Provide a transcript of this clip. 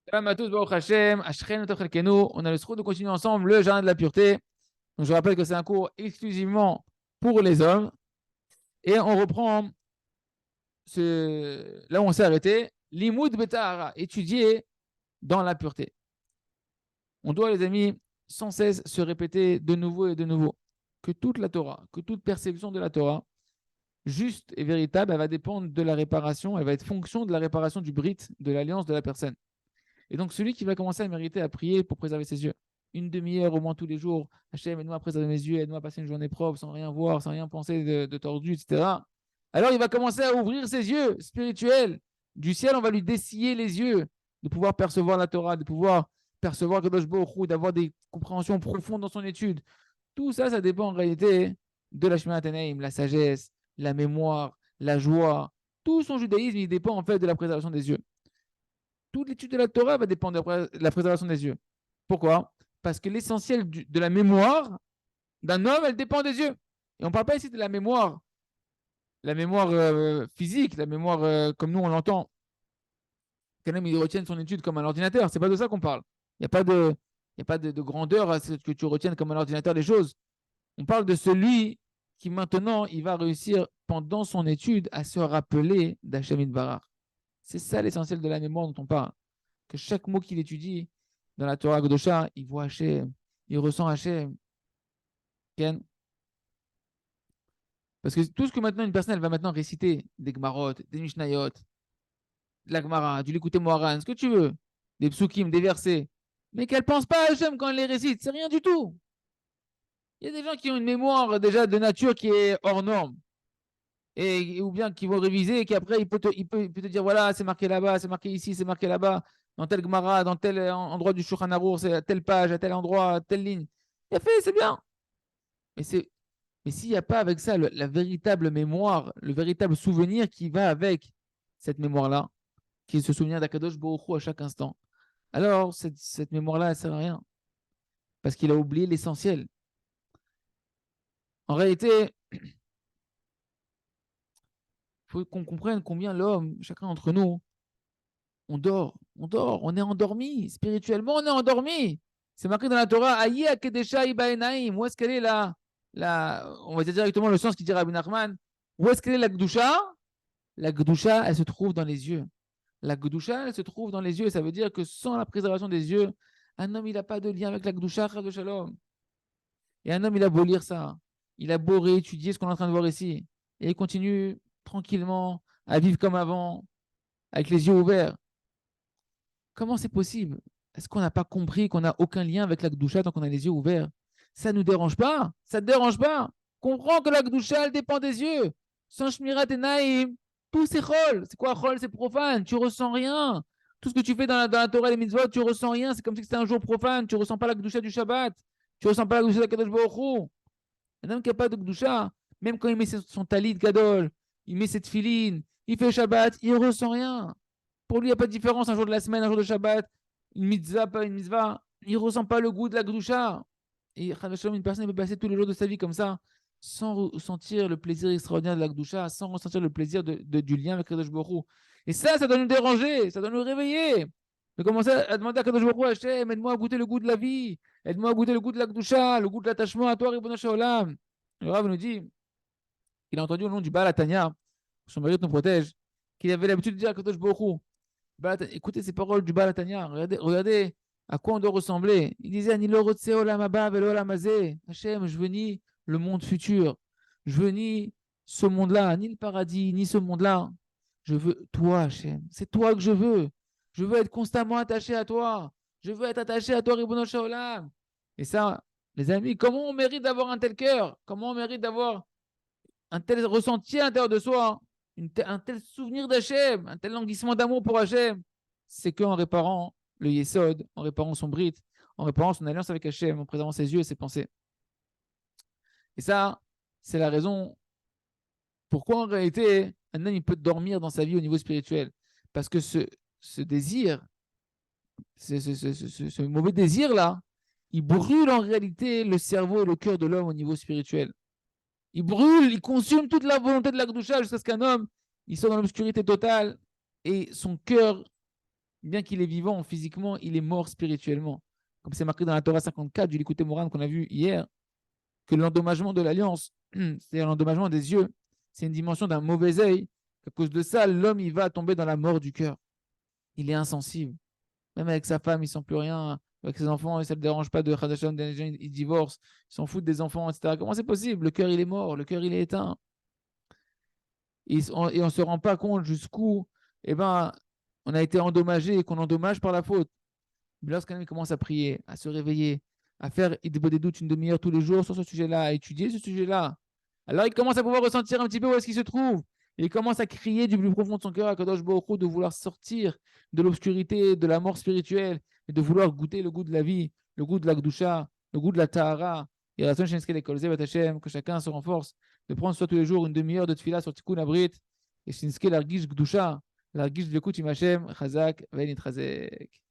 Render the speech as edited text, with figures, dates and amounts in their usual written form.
Salam à tous, Baruch Hashem, Ashken Kenu. On a le droit de continuer ensemble le jardin de la pureté. Donc je rappelle que c'est un cours exclusivement pour les hommes. Et on reprend là où on s'est arrêté. Limoud Betahara, étudier dans la pureté. On doit, les amis, sans cesse se répéter de nouveau et de nouveau que toute la Torah, que toute perception de la Torah, juste et véritable, elle va dépendre de la réparation, elle va être fonction de la réparation du brit, de l'alliance de la personne. Et donc, celui qui va commencer à mériter à prier pour préserver ses yeux, une demi-heure au moins tous les jours, Hachem, aide-moi à préserver mes yeux, aide-moi à passer une journée propre, sans rien voir, sans rien penser de tordu, etc. Alors, il va commencer à ouvrir ses yeux spirituels. Du ciel, on va lui dessiller les yeux, de pouvoir percevoir la Torah, de pouvoir percevoir Kadosh Baruch Hu, d'avoir des compréhensions profondes dans son étude. Tout ça, ça dépend en réalité de la Shemina Tanaïm, la sagesse, la mémoire, la joie. Tout son judaïsme, il dépend en fait de la préservation des yeux. Toute l'étude de la Torah va dépendre de la préservation des yeux. Pourquoi? Parce que l'essentiel de la mémoire d'un homme, elle dépend des yeux. Et on ne parle pas ici de la mémoire physique, la mémoire comme nous on l'entend. Qu'un homme il retienne son étude comme un ordinateur. C'est pas de ça qu'on parle. Il n'y a pas de, il y a pas de grandeur à ce que tu retiennes comme un ordinateur des choses. On parle de celui qui maintenant, il va réussir pendant son étude à se rappeler d'Hachem Barar. C'est ça l'essentiel de la mémoire dont on parle. Que chaque mot qu'il étudie dans la Torah Godosha, il voit Hachem, il ressent Hachem. Ken. Parce que tout ce que maintenant une personne elle va maintenant réciter, des Gmarot, des Mishnayot, de la Gemara, du Likutei Moharan, ce que tu veux, des psukim, des versets, mais qu'elle ne pense pas à Hachem quand elle les récite, c'est rien du tout. Il y a des gens qui ont une mémoire déjà de nature qui est hors norme. Ou bien qui vont réviser et qu'après il peut te dire voilà, c'est marqué là-bas, c'est marqué ici, c'est marqué là-bas, dans tel Gemara, dans tel endroit du Shulchan Arour, c'est à telle page, à tel endroit, à telle ligne. Il a fait, c'est bien. Mais, mais s'il n'y a pas avec ça la véritable mémoire, le véritable souvenir qui va avec cette mémoire-là, qui est ce souvenir d'Akadosh Baruch Hu à chaque instant, alors cette mémoire-là, elle ne sert à rien. Parce qu'il a oublié l'essentiel. En réalité, il faut qu'on comprenne combien l'homme, chacun d'entre nous, on dort, on est endormi. Spirituellement, on est endormi. C'est marqué dans la Torah, Aïe Akedesha Ibaenaim. Où est-ce qu'elle est on va dire directement le sens qu'il dit Rabbi Nachman. Où est-ce qu'elle est la Gdusha? La Gdusha, elle se trouve dans les yeux. La Gdusha, elle se trouve dans les yeux. Ça veut dire que sans la préservation des yeux, un homme, il n'a pas de lien avec la Gdusha, de Shalom. Et un homme, il a beau lire ça. Il a beau réétudier ce qu'on est en train de voir ici. Et il continue tranquillement à vivre comme avant, avec les yeux ouverts. Comment c'est possible? Est-ce qu'on n'a pas compris qu'on n'a aucun lien avec la Gdusha tant qu'on a les yeux ouverts? Ça ne nous dérange pas. Ça ne te dérange pas. Comprends que la Gdusha, elle dépend des yeux. Sans Shmirat et Naïm, tout c'est chol. C'est quoi chol? C'est profane. Tu ressens rien. Tout ce que tu fais dans la Torah et les mitzvot, tu ressens rien. C'est comme si c'était un jour profane. Tu ressens pas la Gdusha du Shabbat. Tu ressens pas la Gdusha de Kadosh Baruch Hu. Un homme qui n'a pas de Gdusha, même quand il met son talit gadol, il met cette filine, il fait Shabbat, il ressent rien. Pour lui, il n'y a pas de différence un jour de la semaine, un jour de Shabbat, une mitzvah, pas une mitzvah. Il ne ressent pas le goût de la Gdusha. Et une personne peut passer tous les jours de sa vie comme ça, sans ressentir le plaisir extraordinaire de la Gdusha, sans ressentir le plaisir du lien avec Kadosh Baruch Hu. Et ça doit nous déranger, ça doit nous réveiller. De commencer à demander à Kadosh Baruch Hu, Hachem, aide-moi à goûter le goût de la vie, aide-moi à goûter le goût de la Gdusha, le goût de l'attachement à toi, Ribono Shel Olam. Le Rav nous dit qu'il a entendu au nom du Baal Atania, son mérite nous protège, qu'il avait l'habitude de dire à Kadosh Baruch Hu, écoutez ces paroles du Baal Atania, regardez à quoi on doit ressembler. Il disait Ani lo rotse olam haba velo olam hazeh. Hachem, je veux ni le monde futur, je veux ni ce monde-là, ni le paradis, ni ce monde-là. Je veux toi, Hachem. C'est toi que je veux. Je veux être constamment attaché à toi. Je veux être attaché à toi, Ribono Shel Olam. Et ça, les amis, comment on mérite d'avoir un tel cœur? Comment on mérite d'avoir un tel ressenti à l'intérieur de soi, un tel souvenir d'Hachem, un tel languissement d'amour pour Hachem? C'est qu'en réparant le Yesod, en réparant son Brit, en réparant son alliance avec Hachem, en préservant ses yeux et ses pensées. Et ça, c'est la raison pourquoi en réalité un homme il peut dormir dans sa vie au niveau spirituel. Parce que ce désir, ce mauvais désir-là, il brûle en réalité le cerveau et le cœur de l'homme au niveau spirituel. Il brûle, il consume toute la volonté de la Gdusha jusqu'à ce qu'un homme il soit dans l'obscurité totale et son cœur bien qu'il est vivant physiquement, il est mort spirituellement. Comme c'est marqué dans la Torah 54 du Likutei Moran qu'on a vu hier, que l'endommagement de l'alliance, c'est-à-dire l'endommagement des yeux, c'est une dimension d'un mauvais œil. À cause de ça, l'homme, il va tomber dans la mort du cœur. Il est insensible. Même avec sa femme, il ne sent plus rien. Avec ses enfants, ça ne le dérange pas de Khadasham, il divorce, il s'en fout des enfants, etc. Comment c'est possible? Le cœur, il est mort, le cœur, il est éteint. Et on ne se rend pas compte jusqu'où eh ben, on a été endommagé et qu'on endommage par la faute. Mais lorsqu'un homme commence à prier, à se réveiller, à faire des doutes une demi-heure tous les jours sur ce sujet-là, à étudier ce sujet-là, alors il commence à pouvoir ressentir un petit peu où est-ce qu'il se trouve. Et il commence à crier du plus profond de son cœur à Kadosh Baruch Hu de vouloir sortir de l'obscurité, de la mort spirituelle, et de vouloir goûter le goût de la vie, le goût de la Gdusha, le goût de la Tahara. Et que chacun se renforce de prendre soit tous les jours une demi-heure de tefila sur Tikkun Abrit, et Shinske l'argish Gdusha, l'argish Vekut Im Hashem, Chazak, Venit Chazek.